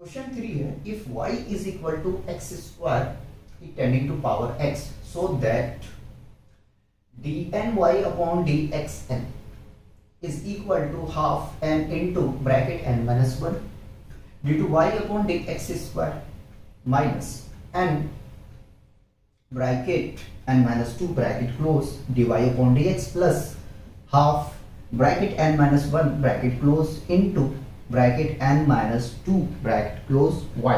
Question 3 है, if y is equal to x square tending to power x so that dny upon dxn is equal to half n into bracket n minus 1 due to y upon dx square minus n bracket n minus 2 bracket close dy upon dx plus half bracket n minus 1 bracket close into bracket n minus 2 bracket close y।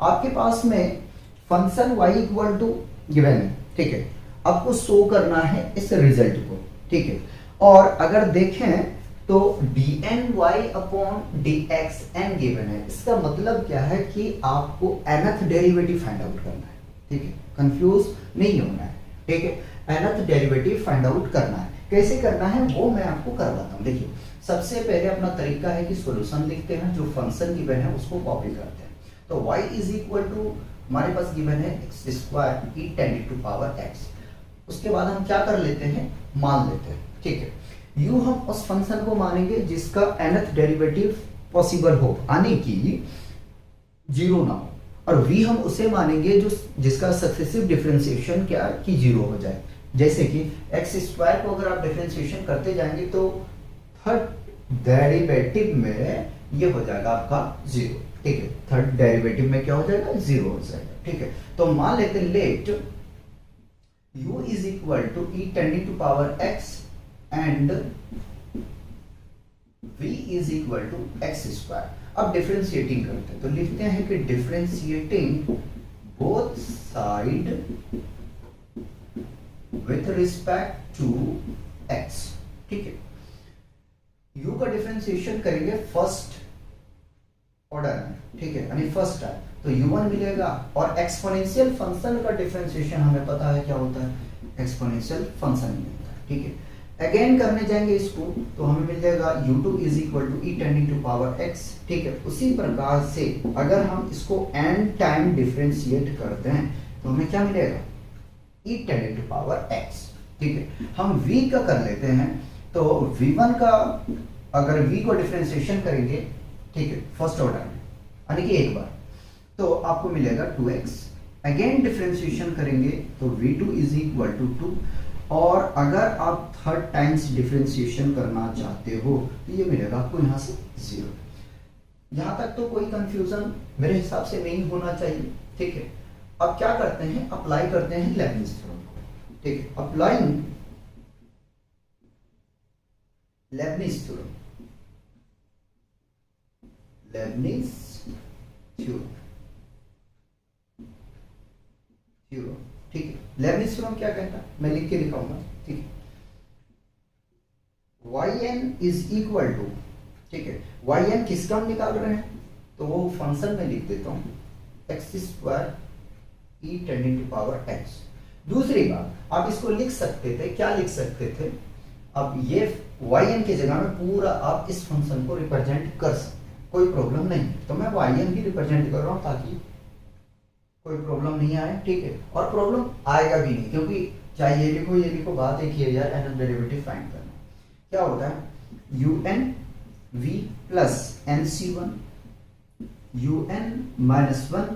आपके पास में function y equal to given है, ठीक है। आपको show करना है इस रिजल्ट को, ठीक है। और अगर देखें तो dny अपॉन dxn गिवन है, इसका मतलब क्या है कि आपको nth डेरिवेटिव फाइंड आउट करना है, ठीक है। कंफ्यूज नहीं होना है, ठीक है। nth डेरिवेटिव फाइंड आउट करना है, कैसे करना है वो मैं आपको करवाता हूं। देखिए सबसे पहले अपना तरीका है कि सॉल्यूशन लिखते हैं, जो फंक्शन गिवन है उसको कॉपी करते हैं। तो y इज इक्वल टू हमारे पास गिवन है x square e tended to power x। उसके बाद हम क्या कर लेते हैं, मान लेते हैं, ठीक है। u हम उस फंक्शन को मानेंगे जिसका nth डेरिवेटिव पॉसिबल हो, यानी कि जीरो ना हो, और v हम उसे मानेंगे जो जिसका सक्सेसिव डिफरेंशिएशन क्या कि जीरो हो जाए। जैसे कि एक्स स्क्वायर को अगर आप डिफरेंशिएशन करते जाएंगे तो थर्ड डेरिवेटिव में ये हो जाएगा आपका जीरो, ठीक है। थर्ड डेरिवेटिव में क्या हो जाएगा, जीरो हो जाएगा, ठीक है। तो मान लेते हैं let u is equal to e tending to power x and v is equal to x square. अब डिफरेंशिएटिंग करते हैं तो लिखते हैं कि differentiating both side with respect to x, ठीक है। u का डिफरेंशिएशन करेंगे फर्स्ट ऑर्डर में, ठीक है, यानी फर्स्ट टाइम, तो u1 मिलेगा। और एक्सपोनेंशियल फंक्शन का डिफरेंशिएशन हमें पता है क्या होता है, एक्सपोनेंशियल फंक्शन मिलता है, ठीक है। अगेन करने जाएंगे इसको तो हमें मिल जाएगा u2 is equal to e tending to power x, ठीक है। उसी प्रकार से अगर हम इसको n टाइम डिफरेंशिएट करते हैं तो हमें क्या मिलेगा, e tending to power x, ठीक है। हम v का कर लेते हैं तो v1 का अगर v को डिफरेंशिएशन करेंगे, ठीक है, फर्स्ट ऑर्डर में, यानी कि एक बार, तो आपको मिलेगा 2x। अगेन डिफरेंशिएशन करेंगे तो v2 इज इक्वल टू 2, और अगर आप थर्ड टाइम्स डिफरेंशिएशन करना चाहते हो तो ये मिलेगा आपको यहाँ से 0। यहां तक तो कोई कंफ्यूजन मेरे हिसाब से नहीं होना चाहिए, ठीक है। अब क्या करते हैं, अप्लाई करते हैं लेबनिज थ्योरम को, ठीक है। Applying Lebanese theorem, Lebanese theorem, ठीक है। लेबनिज थ्योरम क्या कहता है, मैं लिख के दिखाऊंगा, ठीक है। yn इज इक्वल टू, ठीक है, yn किसका हम निकाल रहे हैं तो वो फंक्शन में लिख देता हूं x square e tending to power x। दूसरी बात आप इसको लिख सकते थे, क्या लिख सकते थे, अब ये yn की जगह में पूरा आप इस फंक्शन को रिप्रेजेंट कर सकते हैं, कोई प्रॉब्लम नहीं है। तो मैं yn भी रिप्रेजेंट कर रहा हूं ताकि कोई प्रॉब्लम नहीं आए, ठीक है। और प्रॉब्लम आएगा भी नहीं, क्योंकि चाहे ये लिखो, बात एक ही है यार, nth डेरिवेटिव फाइंड करना। क्या होता है un v plus nc1 un minus 1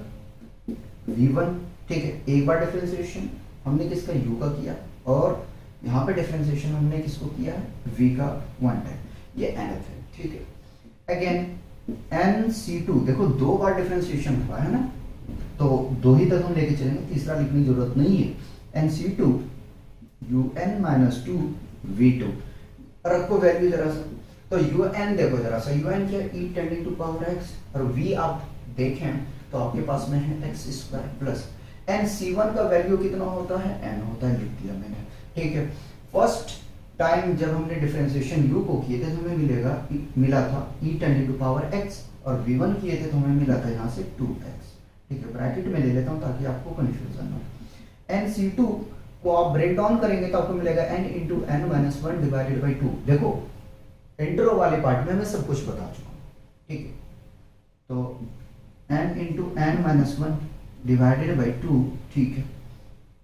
v1, ठीक है। एक बार डिफरेंशिएशन हमने किसका u का किया, और यहाँ पे डिफरेंशिएशन हमने किसको किया है, v का 1 टाइम, ये nth है, ठीक है। अगेन nc2, देखो दो बार डिफरेंशिएशन हुआ है ना, तो दो ही तक हम लेके चलेंगे, तीसरा लिखने की जरूरत नहीं है। nc2 un माइनस 2 v2, रखो वैल्यू जरा सा, तो un देखो जरा सा, un क्या e tending to power x, और v आप देखें तो आपके पास में है x स्क्वायर प्लस nc1 का वैल्यू कितना होता है, n होता है, लिख दिया मैंने, ठीक है। फर्स्ट टाइम जब हमने डिफरेंशिएशन u को किए थे तो हमें मिला था e tending to power x, और v1 किए थे तो हमें मिला था यहाँ से 2x, ठीक है। ब्रैकेट में ले लेता हूँ ताकि आपको कंफ्यूजन हो। nc2 को आप ब्रेक डाउन करेंगे तो आपको मिलेगा n into n minus 1 divided by 2। देखो इंट्रो वाले पार्ट में मैं सब कुछ बता चुका हूँ, ठीक है। तो n into n minus 1 divided by 2, ठीक है।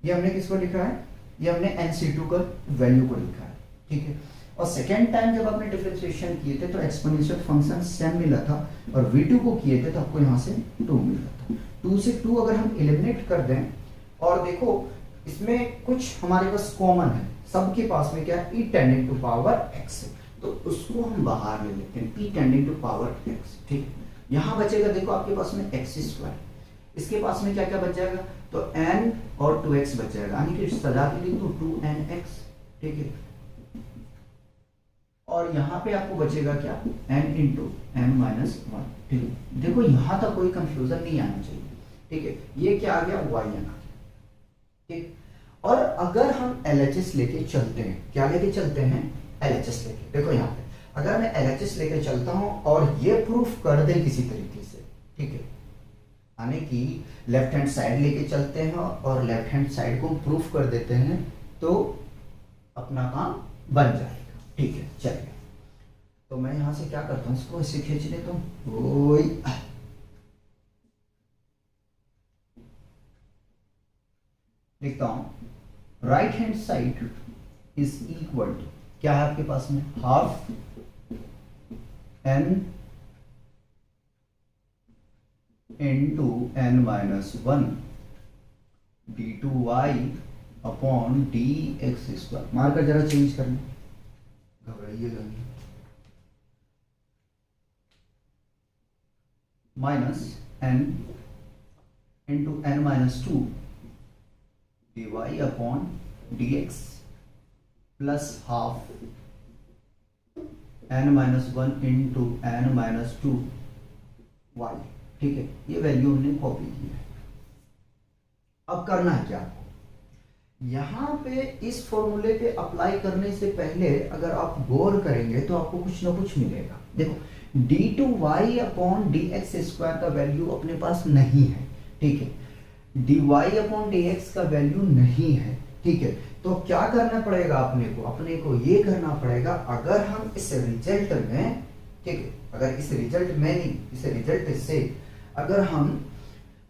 ये हमने किसको लिखा है, ये हमने nc2 का वैल्यू को लिखा है, ठीक है। और सेकेंड टाइम जब आपने डिफरेंशिएशन किए थे तो एक्सपोनेंशियल फंक्शन सेम मिला था, और v2 को किए थे तो आपको यहाँ से 2 मिला था। 2 से 2 अगर हम एलिमिनेट कर दें, और देखो इसमें कुछ हमारे पास कॉमन है, सबके पास में क्या है, e tending to power x है, तो उसको हम बाहर ले लेते हैं, e tending to power x, ठीक है। यहाँ बचेगा देखो आपके पास में x स्क्वायर, इसके पास में क्या क्या बच जाएगा, तो n और 2x बच जाएगा, यानी कि सजा के लिख दो 2nx, ठीक है। और यहाँ पे आपको बचेगा क्या, n इंटू n माइनस 1, ठीक है। देखो यहाँ तक कोई कंफ्यूजन नहीं आना चाहिए, ठीक है। ये क्या आ गया, y आ गया, ठीक। और अगर हम LHS लेके चलते हैं, क्या लेके चलते हैं, LHS लेके, देखो यहाँ पे अगर मैं LHS लेके चलता हूँ और ये प्रूफ कर दे किसी तरीके से, ठीक है, यानी कि लेफ्ट हैंड साइड लेके चलते हैं और लेफ्ट हैंड साइड को प्रूफ कर देते हैं, तो अपना काम बन जाएगा, ठीक है। चलिए, तो मैं यहां से क्या करता हूँ, इसको ऐसे खींच लेता हूँ, लिखता हूं right hand side is equal to, क्या है आपके पास में, half n into n minus 1 d2y upon dx square. Marker जरा चेंज कर लें, घबराइएगा नहीं, minus n into n minus 2 dy upon dx plus half n minus 1 into n minus 2 y, ठीक है। ये वैल्यू हमने कॉपी की है। अब करना है क्या आपको, यहां पे इस फॉर्मूले पे अप्लाई करने से पहले अगर आप गौर करेंगे तो आपको कुछ ना कुछ मिलेगा। देखो d2y अपॉन dx स्क्वायर का वैल्यू अपने पास नहीं है, ठीक है, dy अपॉन dx का वैल्यू नहीं है, ठीक है। तो क्या करना पड़ेगा अपने को ये करना पड़ेगा, अगर हम इस रिजल्ट में, ठीक है, अगर इस रिजल्ट में नहीं, इस रिजल्ट से अगर हम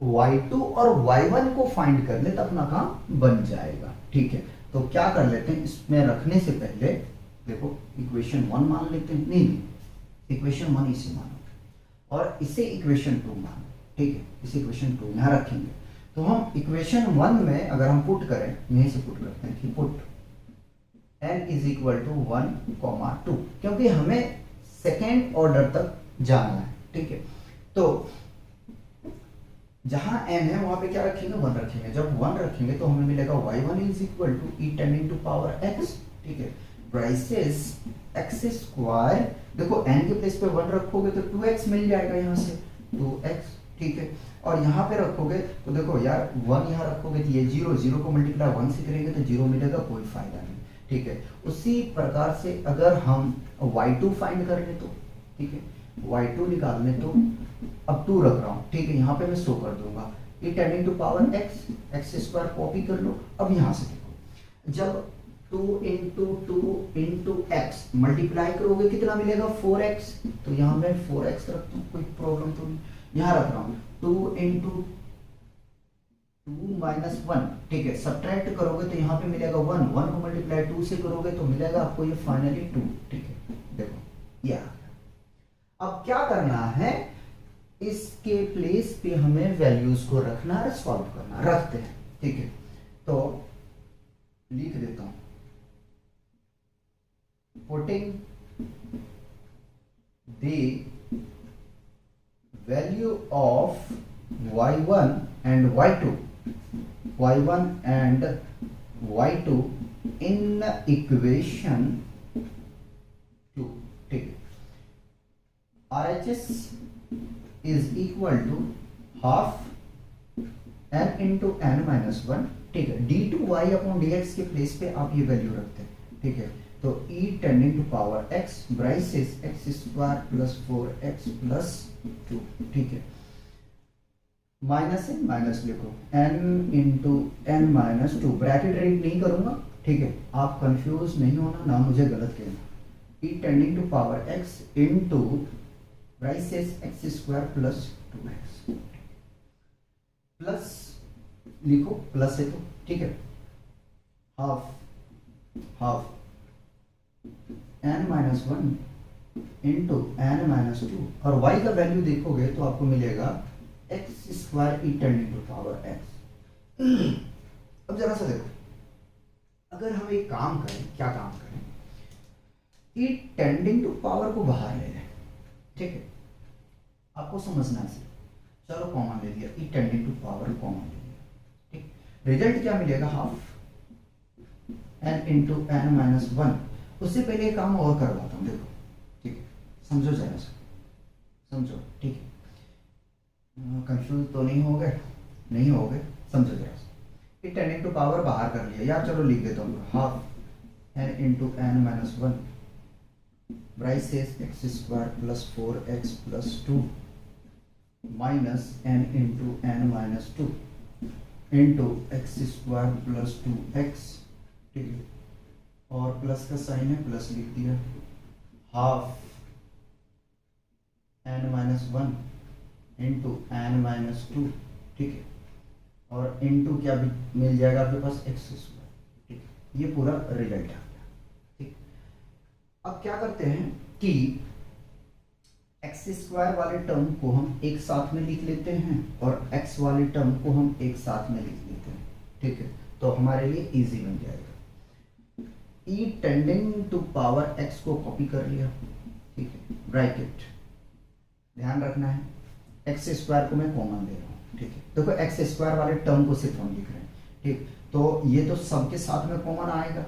y2 और y1 को फाइंड कर ले तो अपना काम बन जाएगा, ठीक है। तो क्या कर लेते हैं, इसमें रखने से पहले देखो इक्वेशन 1 मान लेते हैं, नहीं इक्वेशन 1 इसे मानो और इसे इक्वेशन 2 मानो, ठीक है, इसे इक्वेशन 2 यहां रखेंगे। तो हम इक्वेशन 1 में अगर हम पुट करें, यहीं से पुट करते हैं कि put n is equal to 1, 2, क्योंकि हमें सेकेंड ऑर्डर तक जाना है, ठीक है। तो जहां n है वहां पे क्या रखेंगे, 1 रखेंगे। जब 1 रखेंगे तो हमें मिलेगा y1 is equal to e tending to power x, ठीक है, ब्राइसेस x स्क्वायर, देखो n के प्लेस पे 1 रखोगे तो 2x मिल जाएगा, यहाँ से 2x, ठीक है। और यहाँ पे रखोगे तो देखो यार 1 यहाँ रखोगे तो ये 0 को मल्टीप्लाई 1 से करेंगे तो 0 मिलेगा, कोई फायदा नहीं, ठीक है। उसी प्रकार से अगर हम y2 फाइंड कर ले तो, ठीक है, y2 निकाल ले तो अब 2 रख रहा हूँ, ठीक है, यहाँ पे मैं शो कर दूंगा e tending to power x square copy कर लो। अब यहाँ से देखो जब 2 इंटू x मल्टीप्लाई करोगे कितना मिलेगा, 4x, तो यहाँ मैं 4x रखता हूँ, कोई प्रॉब्लम तो नहीं, यहाँ रख रहा हूँ 2 इंटू 2 माइनस 1, ठीक है, सब्ट्रैक्ट करोगे तो यहाँ पे मिलेगा 1 को मल्टीप्लाई 2 से करोगे तो मिलेगा आपको ये फाइनली 2, ठीक है। देखो ये अब क्या करना है, इसके प्लेस पे हमें वैल्यूज को रखना है, सॉल्व करना, रखते हैं, ठीक है। तो लिख देता हूं putting the value of y1 and y2 in equation 2, ठीक है। RHS is equal to half n into n minus 1, ठीक है, d2y अपॉन dx के प्लेस पे आप ये वैल्यू रखते हैं, ठीक है। तो e tending to power x braces x square plus 4x plus 2, ठीक है, माइनस n माइनस लिखो n into n minus 2, bracket read नहीं करूंगा, ठीक है, आप कंफ्यूज नहीं होना, ना मुझे गलत कहना। e tending to power x into braces x square plus 2x, plus लिखो, प्लस है तो ठीक है, half n minus one into n minus two, और y का वैल्यू देखोगे तो आपको मिलेगा x square e tending to power x. अब जरा सा देखो, अगर हम एक काम करें, क्या काम करें, ई टेंडिंग टू पावर को बाहर ले लें, ठीक है, आपको समझना है। चलो कॉमन ले लिया, e tending to power common ले लिया, ठीक, रिजल्ट क्या मिलेगा, half n into n minus one. उससे पहले एक काम और करवाता हूँ, देखो, ठीक है, समझो जरा सा, समझो, ठीक है, कंफ्यूज तो नहीं हो गए, नहीं हो गए, समझो जरा सा। ई टेंडिंग टू पावर बाहर कर लिया यार, चलो लिख देता हूँ, half n into n minus one braces x square plus 4x plus 2 minus n into n minus two into x square plus 2x, ठीक है, और प्लस का साइन है, प्लस लिख दिया, half n minus one into n minus two, ठीक है, और इंटू क्या भी मिल जाएगा आपके पास, एक्स स्क्वायर, ठीक है, ये पूरा रिजल्ट आ गया, ठीक। अब क्या करते हैं कि एक्स स्क्वायर वाले टर्म को हम एक साथ में लिख लेते हैं और एक्स वाले टर्म को हम एक साथ में लिख लेते हैं, ठीक है, तो हमारे लिए इजी बन जाएगा। ई टेंडिंग टू पावर एक्स को कॉपी कर लिया, ठीक है, ब्रैकेट, ध्यान रखना है एक्स स्क्वायर को मैं कॉमन दे रहा हूँ, ठीक है, देखो एक्स स्क्वायर वाले टर्म को सिर्फ हम लिख रहे हैं, ठीक, तो ये तो सबके साथ में कॉमन आएगा,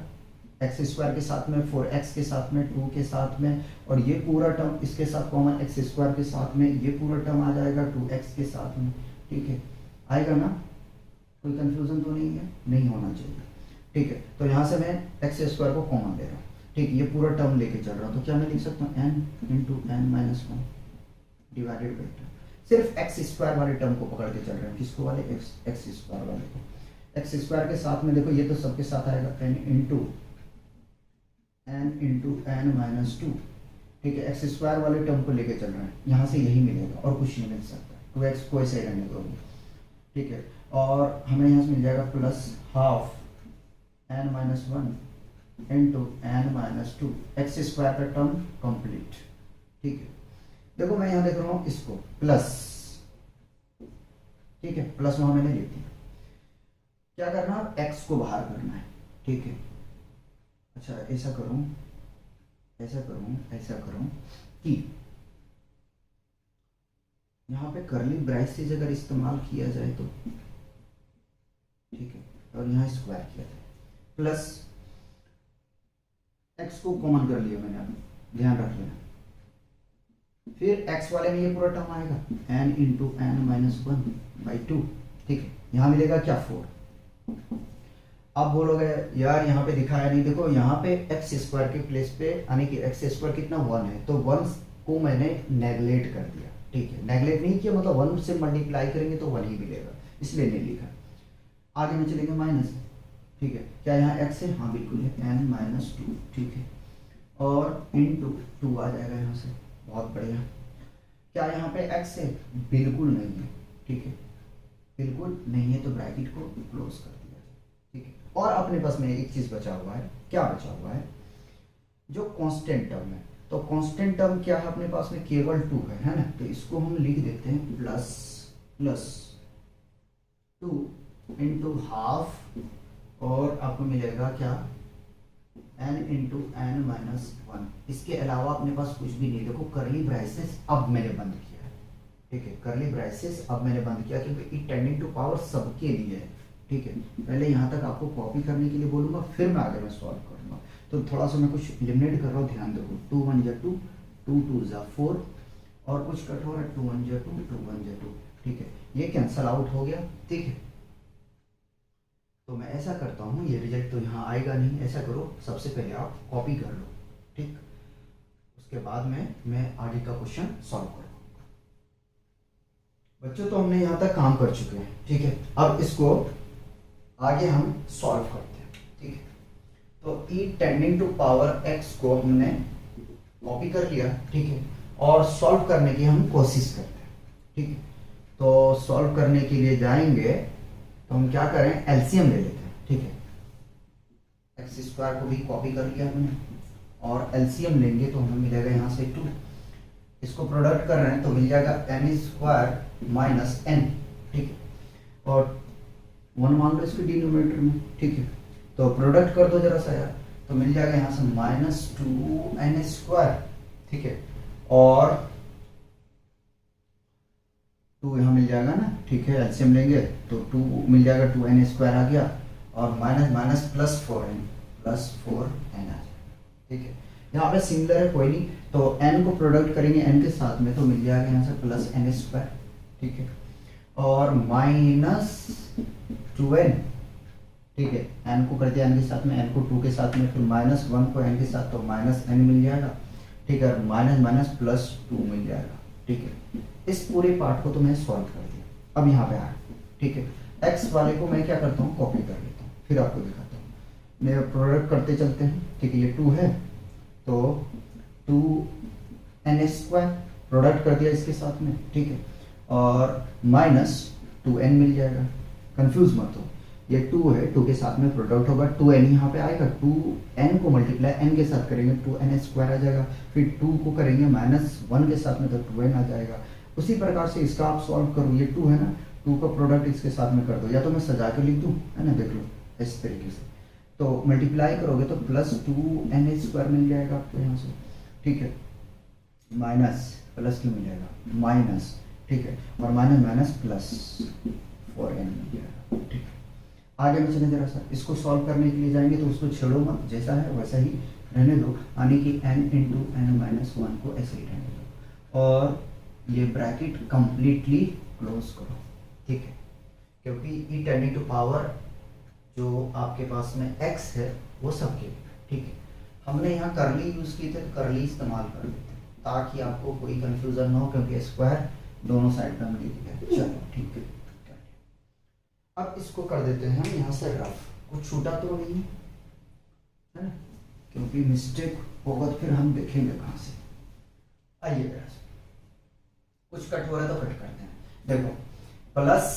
एक्स स्क्वायर के साथ में, 4x के साथ में, 2 के साथ में, और ये पूरा टर्म इसके साथ कॉमन, एक्स स्क्वायर के साथ में ये पूरा टर्म आ जाएगा 2x के साथ में, ठीक है, आएगा ना, कोई कंफ्यूजन तो नहीं है, नहीं होना चाहिए, ठीक है, तो यहाँ से मैं एक्स स्क्वायर को कॉमन ले रहा हूँ, ठीक, ये पूरा टर्म लेके चल रहा हूँ, तो क्या मैं लिख सकता हूँ n into n minus one divided by two, सिर्फ एक्स स्क्वायर वाले टर्म को पकड़ के चल रहे हैं, किसको वाले, एक्स स्क्वायर वाले को, एक्स स्क्वायर के साथ में देखो ये तो सबके साथ आएगा n into n minus two, ठीक है, एक्स स्क्वायर वाले टर्म को लेके चल रहे हैं, यहाँ से यही मिलेगा और कुछ नहीं मिल सकता, 2x को ऐसे रहने दोगे, ठीक है, और हमें यहाँ से मिल जाएगा plus half n minus one into n minus two, x square का टर्म कंप्लीट, ठीक है, देखो मैं यहाँ देख रहा हूँ इसको प्लस, ठीक है, प्लस वहां मैंने लिख दिया, क्या करना है, एक्स को बाहर करना है, ठीक है, अच्छा ऐसा करूं, ऐसा करूं, ऐसा करूं कि यहाँ पे करली ब्रैकेट अगर इस्तेमाल किया जाए तो, ठीक है, और यहाँ स्क्वायर किया जाए, प्लस एक्स को कॉमन कर लिया मैंने, ध्यान रख लेना, फिर x वाले में ये पूरा टर्म आएगा n into n minus one by two, ठीक है, यहाँ मिलेगा क्या 4। अब बोलोगे यार यहाँ पे दिखाया नहीं, देखो यहाँ पे एक्स स्क्वायर के प्लेस पे, यानी कि एक्स स्क्वायर कितना 1 है, तो 1 को मैंने नेगलेक्ट कर दिया, ठीक है, नेगलेक्ट नहीं किया, मतलब 1 से मल्टीप्लाई करेंगे तो 1 ही मिलेगा, इसलिए नहीं लिखा। आगे में चलेंगे माइनस, ठीक है, क्या यहाँ x है, हाँ बिल्कुल है, n माइनस टू, ठीक है, और इंटू 2 आ जाएगा यहाँ से, बहुत बढ़िया। क्या यहाँ पे x है, बिल्कुल नहीं है, ठीक है, बिल्कुल नहीं है, तो ब्रैकेट को क्लोज कर दिया जाए, ठीक है, और अपने पास में एक चीज बचा हुआ है, क्या बचा हुआ है, जो कांस्टेंट टर्म है, तो कांस्टेंट टर्म क्या है अपने पास में, केवल 2 है ना, तो इसको हम लिख देते हैं प्लस प्लस 2 इंटू हाफ, और आपको मिलेगा क्या, n into n minus one, इसके अलावा अपने पास कुछ भी नहीं। देखो करली ब्रैकेट्स अब मैंने बंद किया है, ठीक है, करली ब्रैकेट्स अब मैंने बंद किया क्योंकि ई टेंडिंग टू पावर सबके लिए है, ठीक है, पहले यहाँ तक आपको कॉपी करने के लिए बोलूंगा, फिर मैं आगे में सॉल्व करूंगा, तो थोड़ा सा मैं कुछ एलिमिनेट कर रहा हूँ, ध्यान देखो, 2 1 जा 2, 2 2 जा 4, और कुछ कट हो रहा है, 2 1 जा 2, 2 1 जा 2, ठीक है, ये कैंसल आउट हो गया, ठीक है, तो मैं ऐसा करता हूँ, ये रिजल्ट तो यहाँ आएगा नहीं, ऐसा करो सबसे पहले आप कॉपी कर लो, ठीक, उसके बाद में मैं आगे का क्वेश्चन सॉल्व करूँगा। बच्चों तो हमने यहाँ तक काम कर चुके हैं, ठीक है, अब इसको आगे हम सॉल्व करते हैं, ठीक है, तो ई टेंडिंग टू पावर एक्स को हमने कॉपी कर लिया, ठीक है, और सॉल्व करने की हम कोशिश करते हैं, ठीक है, तो सॉल्व करने के लिए जाएंगे तो हम क्या करें, एलसीएम ले लेते हैं, ठीक है, एक्स स्क्वायर को भी कॉपी कर लिया हमने, और एलसीएम लेंगे तो हमें मिलेगा यहाँ से 2। इसको प्रोडक्ट कर रहे हैं तो मिल जाएगा n स्क्वायर माइनस n, ठीक है, और 1 मान लो इसके डिनोमिनेटर में, ठीक है। तो प्रोडक्ट कर दो जरा सा यार, तो मिल जाएगा यहाँ से -2n स्क्वायर, ठीक है, और 2 यहाँ मिल जाएगा ना, ठीक है, एलसीएम लेंगे तो 2 मिल जाएगा, 2n स्क्वायर आ गया, और माइनस माइनस प्लस 4n आ जाएगा, ठीक है। यहाँ पे सिमिलर है, कोई नहीं, तो n को प्रोडक्ट करेंगे n के साथ में तो मिल जाएगा यहाँ से प्लस n स्क्वायर, ठीक है, और माइनस 2n, ठीक है, n को कर दिया n के साथ में, n को 2 के साथ में, फिर -1 को n के साथ, तो माइनस n मिल जाएगा, ठीक है, माइनस माइनस प्लस 2 मिल जाएगा, ठीक है। इस पूरे पार्ट को तो मैं सॉल्व कर दिया। अब यहाँ पे आया, ठीक है, x वाले को मैं क्या करता हूँ, कॉपी कर लेता हूँ, फिर आपको दिखाता हूँ। मैं प्रोडक्ट करते चलते हैं, ठीक है, ये 2 है तो 2n स्क्वायर प्रोडक्ट कर दिया इसके साथ में, ठीक है, और माइनस 2n मिल जाएगा, कंफ्यूज मत हो, ये 2 है, 2 के साथ में प्रोडक्ट होगा, 2n यहाँ पे आएगा, 2n को मल्टीप्लाई n के साथ करेंगे 2n स्क्वायर आ जाएगा, फिर 2 को करेंगे -1 के साथ में तो 2n आ जाएगा। उसी प्रकार से इसका आप सॉल्व करो, ये 2 है ना, 2 का प्रोडक्ट इसके साथ में कर दो, या तो मैं सजा के लिख दूँ, है ना, देख लो इस तरीके से, तो मल्टीप्लाई करोगे तो प्लस 2n स्क्वायर मिल जाएगा आपको यहाँ से, ठीक है, माइनस प्लस 2 मिल जाएगा, माइनस, ठीक है, और माइनस माइनस प्लस 4n मिल जाएगा, ठीक है। आगे में चले जरा सा, इसको सॉल्व करने के लिए जाएंगे तो उसको छेड़ो मत, जैसा है वैसा ही रहने दो, यानी कि n इंटू n माइनस 1 को ऐसे ही रहने दो, और ये ब्रैकेट कंप्लीटली क्लोज करो, ठीक है, क्योंकि e टेंडिंग टू पावर जो आपके पास में x है वो सबके लिए, ठीक है। हमने यहाँ करली यूज की थे तो करली इस्तेमाल कर देते हैं ताकि आपको कोई कंफ्यूजन ना हो, क्योंकि स्क्वायर दोनों साइड में हम लिख दिया। चलो ठीक है, अब इसको कर देते हैं हम यहाँ से रफ, कुछ छूटा तो नहीं है ना, क्योंकि मिस्टेक होगा तो फिर हम देखेंगे कहाँ से। आइए कुछ कट हो रहा है तो कट करते हैं। देखो प्लस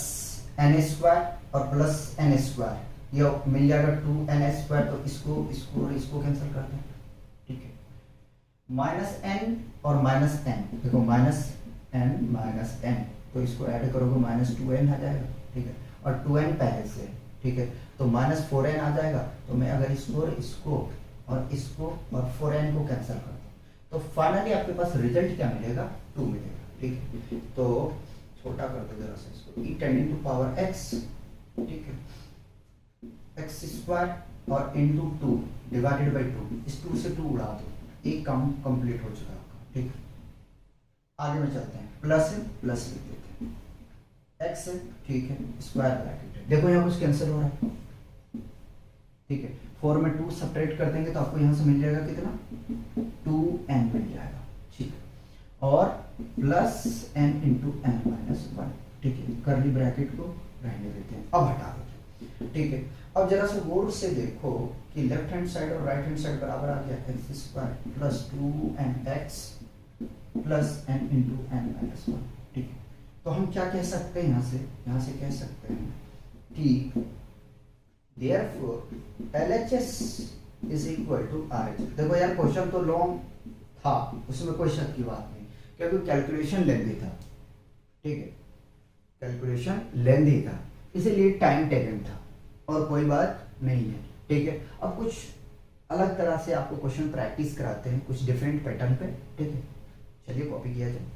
n स्क्वायर और प्लस n स्क्वायर, ये मिल जाएगा 2n स्क्वायर, तो इसको कैंसिल कर दें, ठीक है। माइनस n और माइनस n, देखो माइनस n माइनस n, तो इसको ऐड करोगे माइनस 2n आ जाएगा, ठीक है, और 2n पहले से, ठीक है, तो माइनस 4n आ जाएगा। तो मैं अगर इसको और 4n को कैंसिल कर दूँ तो फाइनली आपके पास रिजल्ट क्या मिलेगा, 2 मिलेगा, ठीक है। तो छोटा कर दो जरा सा इसको, e tending to power x, ठीक है, x स्क्वायर और इंटू 2 डिवाइडेड बाई 2, इस 2 से 2 उड़ा दो, एक काम कंप्लीट हो चुका है आपका, ठीक है। आगे में चलते हैं, प्लस है प्लस लिख देते हैं, x है, ठीक है, स्क्वायर ब्रैकेट है, देखो यहाँ कुछ कैंसिल हो रहा है, ठीक है, 4 में 2 सब्ट्रैक्ट कर देंगे तो आपको यहाँ से मिल जाएगा कितना, 2n मिल जाएगा, ठीक है, और plus n into n minus 1, ठीक है, करली ब्रैकेट को रहने देते हैं, अब हटा देते हैं, ठीक है। अब जरा सा गौर से देखो कि लेफ्ट हैंड साइड और राइट हैंड साइड बराबर आ गया, x square plus 2nx plus n into n minus 1, ठीक है। तो हम क्या कह सकते हैं यहाँ से कह सकते हैं कि therefore LHS is equal to RHS। देखो यार क्वेश्चन तो लॉन्ग था, उसमें कोई शक की बात नहीं, क्योंकि कैलकुलेशन लेंथी था, ठीक है, कैलकुलेशन लेंथी था, इसीलिए टाइम टेकन था, और कोई बात नहीं है, ठीक है। अब कुछ अलग तरह से आपको क्वेश्चन प्रैक्टिस कराते हैं, कुछ डिफरेंट पैटर्न पे, ठीक है। चलिए कॉपी किया जाए।